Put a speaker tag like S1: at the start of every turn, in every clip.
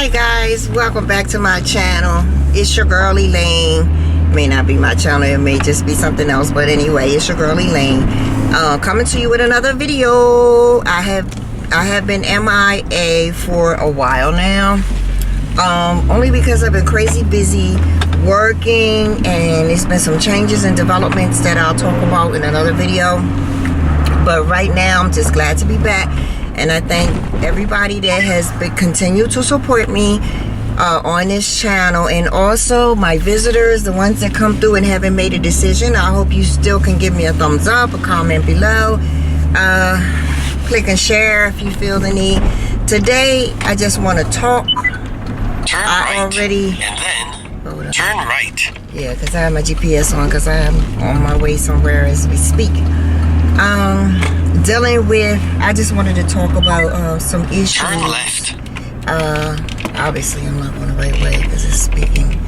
S1: Hi guys, welcome back to my channel. It's your girl Elaine. May not be my channel, it may just be something else, but anyway, it's your girl Elaine. Coming to you with another video. I have been MIA for a while now. Only because I've been crazy busy working, and there's been some changes and developments that I'll talk about in another video. But right now, I'm just glad to be back. And I thank everybody that has continued to support me on this channel, and also my visitors, the ones that come through and haven't made a decision. I hope you still can give me a thumbs up, a comment below, click and share if you feel the need. Today I just want to talk.
S2: Turn right, and then turn right.
S1: Yeah, because I have my GPS on, because I am on my way somewhere as we speak. Dealing with, I just wanted to talk about some issues.
S2: Turn left.
S1: Obviously I'm not going the right way because it's speaking.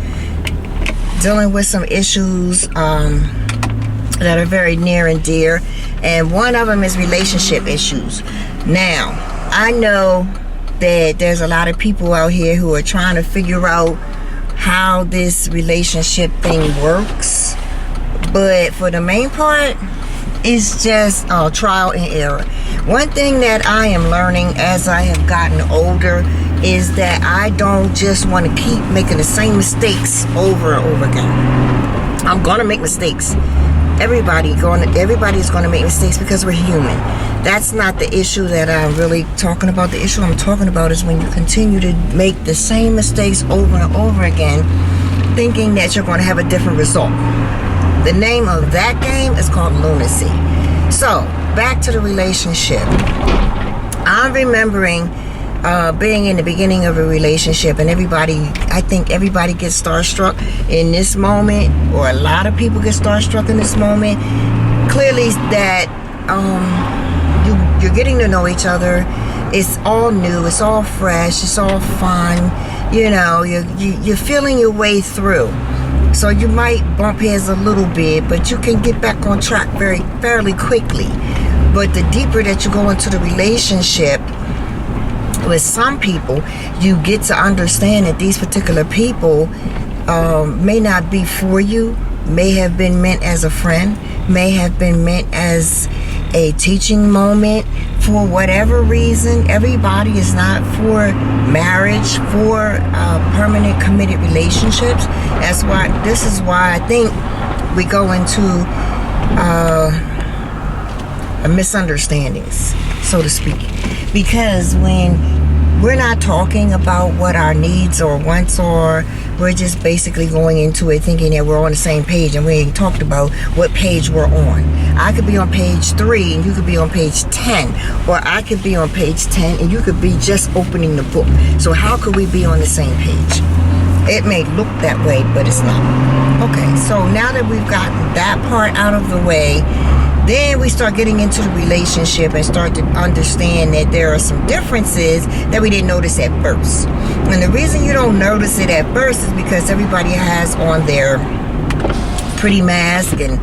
S1: Dealing with some issues that are very near and dear, and one of them is relationship issues. Now, I know that there's a lot of people out here who are trying to figure out how this relationship thing works, but for the main part, it's just trial and error. One thing that I am learning as I have gotten older is that I don't just want to keep making the same mistakes over and over again. I'm gonna make mistakes. Everybody's gonna make mistakes because we're human. That's not the issue that I'm really talking about. The issue I'm talking about is when you continue to make the same mistakes over and over again, thinking that you're going to have a different result. The name of that game is called lunacy. So, back to the relationship. I'm remembering being in the beginning of a relationship, and I think everybody gets starstruck in this moment, or a lot of people get starstruck in this moment. Clearly that you're getting to know each other. It's all new, it's all fresh, it's all fun. You know, you're feeling your way through. So you might bump heads a little bit, but you can get back on track fairly quickly. But the deeper that you go into the relationship, with some people, you get to understand that these particular people may not be for you, may have been meant as a friend, may have been meant as a teaching moment. For whatever reason, everybody is not for marriage, for permanent committed relationships. This is why I think we go into misunderstandings, so to speak. Because when we're not talking about what our needs or wants are, we're just basically going into it thinking that we're on the same page, and we ain't talked about what page we're on. I could be on page 3 and you could be on page 10, or I could be on page 10 and you could be just opening the book. So how could we be on the same page? It may look that way, but it's not. Okay, so now that we've gotten that part out of the way, then we start getting into the relationship and start to understand that there are some differences that we didn't notice at first. And the reason you don't notice it at first is because everybody has on their pretty mask and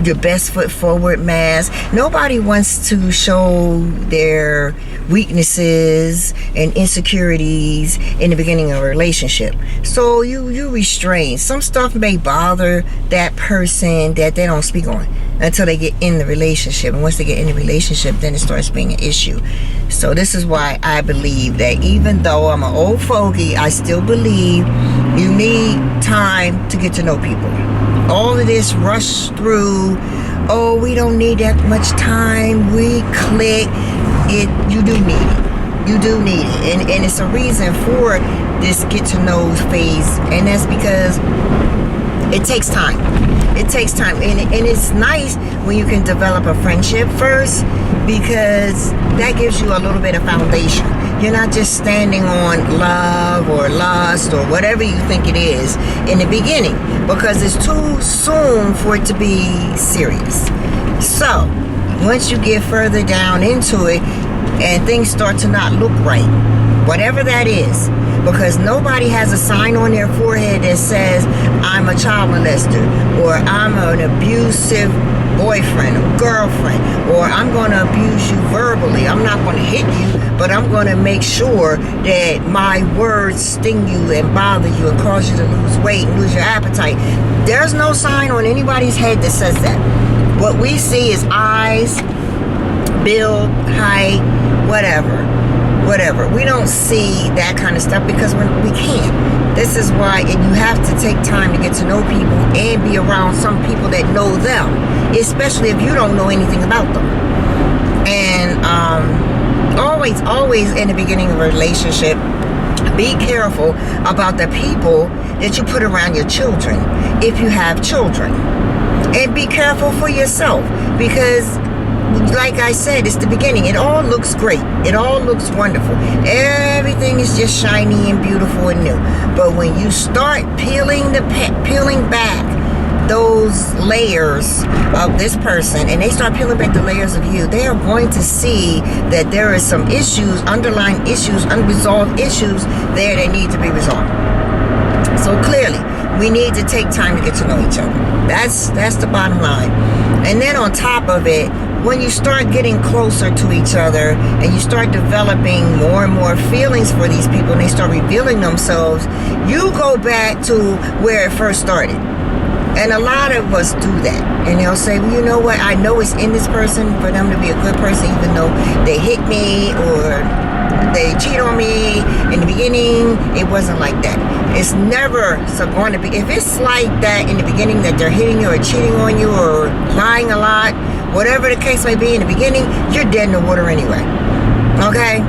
S1: your best foot forward mask. Nobody wants to show their weaknesses and insecurities in the beginning of a relationship. So you restrain. Some stuff may bother that person that they don't speak on until they get in the relationship. And once they get in the relationship, then it starts being an issue. So this is why I believe that even though I'm an old fogey, I still believe you need time to get to know people. All of this rush through, oh, we don't need that much time, we click it. You do need it. You do need it. And it's a reason for this get to know phase. And that's because it takes time. It takes time. And it's nice when you can develop a friendship first, because that gives you a little bit of foundation. You're not just standing on love or lust or whatever you think it is in the beginning, because it's too soon for it to be serious. So once you get further down into it and things start to not look right, whatever that is, because nobody has a sign on their forehead that says I'm a child molester or I'm an abusive boyfriend or girlfriend, or I'm going to abuse you verbally. I'm not going to hit you, but I'm going to make sure that my words sting you and bother you and cause you to lose weight and lose your appetite. There's no sign on anybody's head that says that. What we see is eyes, build, height, whatever. We don't see that kind of stuff because we can't. This is why you have to take time to get to know people and be around some people that know them, especially if you don't know anything about them. And always in the beginning of a relationship, be careful about the people that you put around your children, if you have children. And be careful for yourself, because like I said, it's the beginning. It all looks great. It all looks wonderful. Everything is just shiny and beautiful and new. But when you start peeling back those layers of this person, and they start peeling back the layers of you, they are going to see that there is some issues, underlying issues, unresolved issues there that need to be resolved. So clearly, we need to take time to get to know each other. That's the bottom line. And then on top of it, when you start getting closer to each other and you start developing more and more feelings for these people and they start revealing themselves, you go back to where it first started. And a lot of us do that. And they'll say, well, you know what? I know it's in this person for them to be a good person, even though they hit me or they cheat on me. In the beginning, it wasn't like that. It's never going to be. If it's like that in the beginning, that they're hitting you or cheating on you or lying a lot, whatever the case may be in the beginning, you're dead in the water anyway. Okay?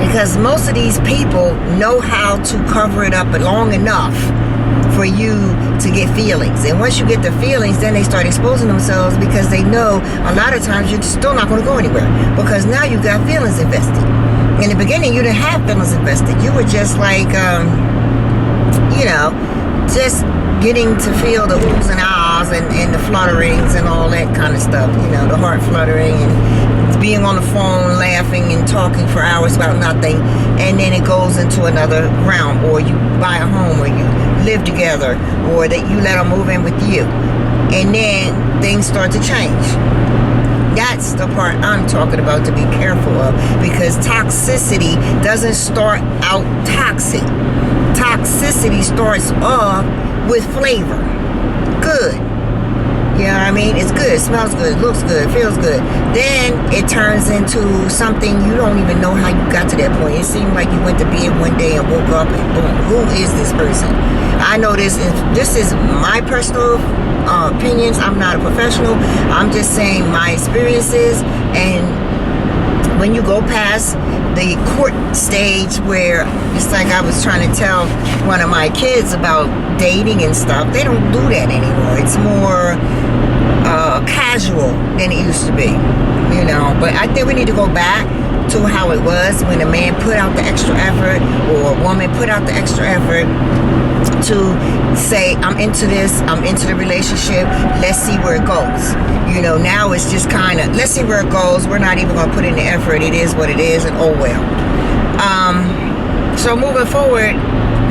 S1: Because most of these people know how to cover it up long enough for you to get feelings. And once you get the feelings, then they start exposing themselves, because they know a lot of times you're still not going to go anywhere, because now you got feelings invested. In the beginning, you didn't have feelings invested. You were just like, just getting to feel the oohs and ahs and the flutterings and all that kind of stuff, the heart fluttering and being on the phone laughing and talking for hours about nothing, and then it goes into another realm, or you buy a home, or you live together, or that you let them move in with you, and then things start to change. That's the part I'm talking about to be careful of, because toxicity doesn't start out toxic. Toxicity starts off with flavor. Good. You know what I mean? It's good. It smells good. It looks good. It feels good. Then it turns into something you don't even know how you got to that point. It seemed like you went to bed one day and woke up and boom, who is this person? I know this is my personal opinions. I'm not a professional. I'm just saying my experiences. And when you go past the court stage, where it's like I was trying to tell one of my kids about dating and stuff, they don't do that anymore. It's more casual than it used to be, but I think we need to go back to how it was when a man put out the extra effort, or a woman put out the extra effort to say, I'm into this, I'm into the relationship, let's see where it goes. Now it's just kind of, let's see where it goes, we're not even going to put in the effort, it is what it is, and oh well. So moving forward,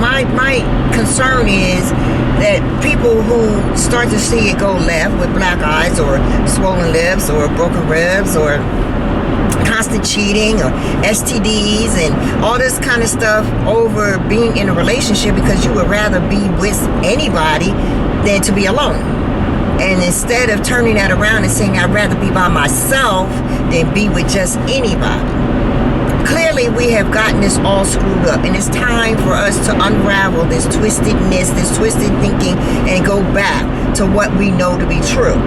S1: my concern is that people who start to see it go left with black eyes or swollen lips or broken ribs or constant cheating or STDs and all this kind of stuff over being in a relationship, because you would rather be with anybody than to be alone. And instead of turning that around and saying, I'd rather be by myself than be with just anybody. Clearly, we have gotten this all screwed up, and it's time for us to unravel this twistedness, this twisted thinking, and go back to what we know to be true.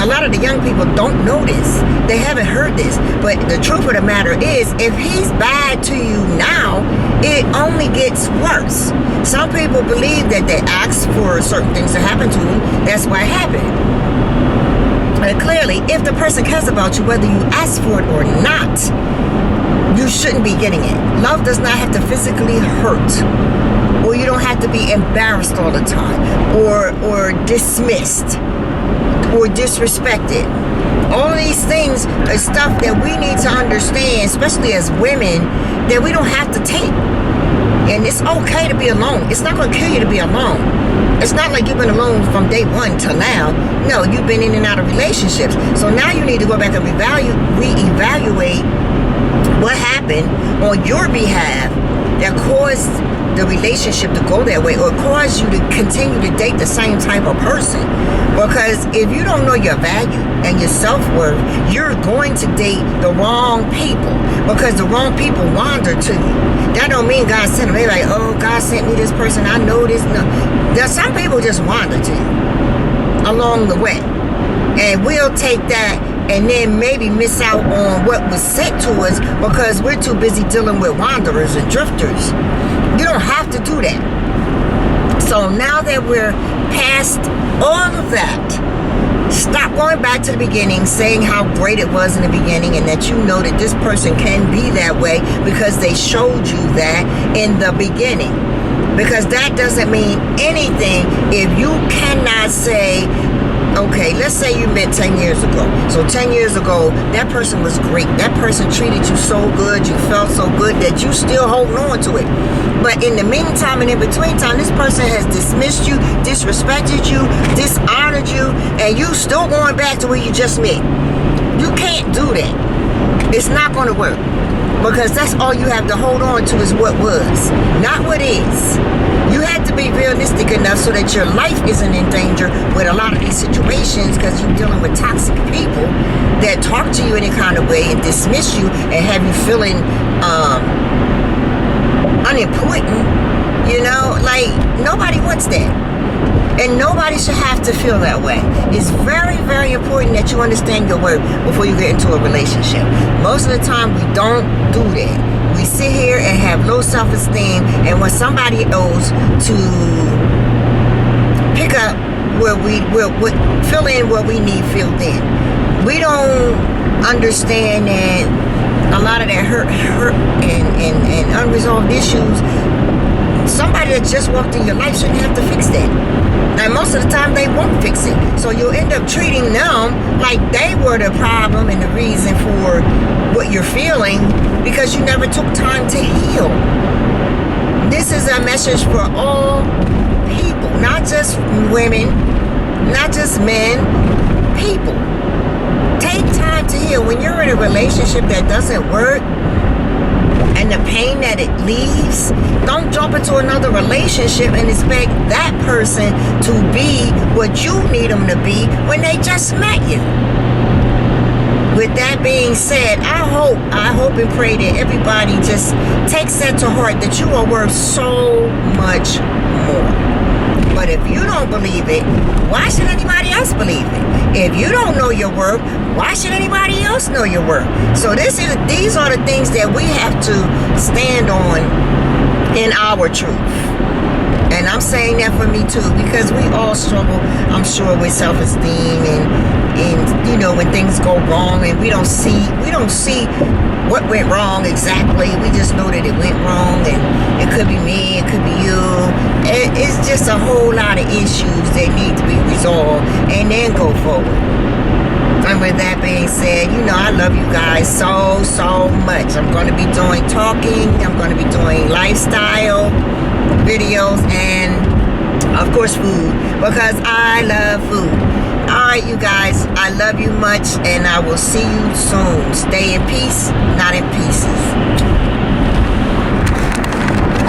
S1: A lot of the young people don't know this. They haven't heard this. But the truth of the matter is, if he's bad to you now, it only gets worse. Some people believe that they ask for certain things to happen to them. That's why it happened. But clearly, if the person cares about you, whether you ask for it or not, you shouldn't be getting it. Love does not have to physically hurt, or you don't have to be embarrassed all the time, or dismissed, or disrespected. All of these things are stuff that we need to understand, especially as women, that we don't have to take. And it's okay to be alone. It's not going to kill you to be alone. It's not like you've been alone from day one till now. No, you've been in and out of relationships. So now you need to go back and reevaluate what happened on your behalf that caused the relationship to go that way, or caused you to continue to date the same type of person. Because if you don't know your value and your self-worth, you're going to date the wrong people, because the wrong people wander to you. That don't mean God sent them. They're like, oh, God sent me this person, I know this. No, there's some people just wander to you along the way, and we'll take that and then maybe miss out on what was sent to us because we're too busy dealing with wanderers and drifters. You don't have to do that. So now that we're past all of that, stop going back to the beginning, saying how great it was in the beginning and that you know that this person can be that way because they showed you that in the beginning. Because that doesn't mean anything if you cannot say, okay, let's say you met 10 years ago. So 10 years ago, that person was great. That person treated you so good. You felt so good that you still holding on to it. But in the meantime and in between time, this person has dismissed you, disrespected you, dishonored you, and you still going back to where you just met. You can't do that. It's not going to work. Because that's all you have to hold on to is what was, not what is. You have to be realistic enough so that your life isn't in danger with a lot of these situations, because you're dealing with toxic people that talk to you any kind of way and dismiss you and have you feeling unimportant. You know, like, nobody wants that. And nobody should have to feel that way. It's very, very important that you understand your worth before you get into a relationship. Most of the time, we don't do that. We sit here and have low self-esteem and want somebody else to pick up where we fill in what we need filled in. We don't understand that a lot of that hurt and unresolved issues, somebody that just walked in your life shouldn't have to fix that. And most of the time they won't fix it. So you'll end up treating them like they were the problem and the reason for what you're feeling, because you never took time to heal. This is a message for all people, not just women, not just men, people. Take time to heal. When you're in a relationship that doesn't work, and the pain that it leaves, don't jump into another relationship and expect that person to be what you need them to be when they just met you. With that being said, I hope and pray that everybody just takes that to heart, that you are worth so much more. But if you don't believe it, why should anybody else believe it? If you don't know your worth, why should anybody else know your worth? So these are the things that we have to stand on in our truth. And I'm saying that for me too, because we all struggle, I'm sure, with self-esteem and you know, when things go wrong and we don't see what went wrong exactly. We just know that it went wrong, and it could be me, it could be you. It's just a whole lot of issues that need to be resolved and then go forward. And with that being said, you know, I love you guys so much. I'm going to be doing talking, I'm going to be doing lifestyle videos, and of course food, because I love food. Alright, you guys, I love you much, and I will see you soon. Stay in peace, not in pieces.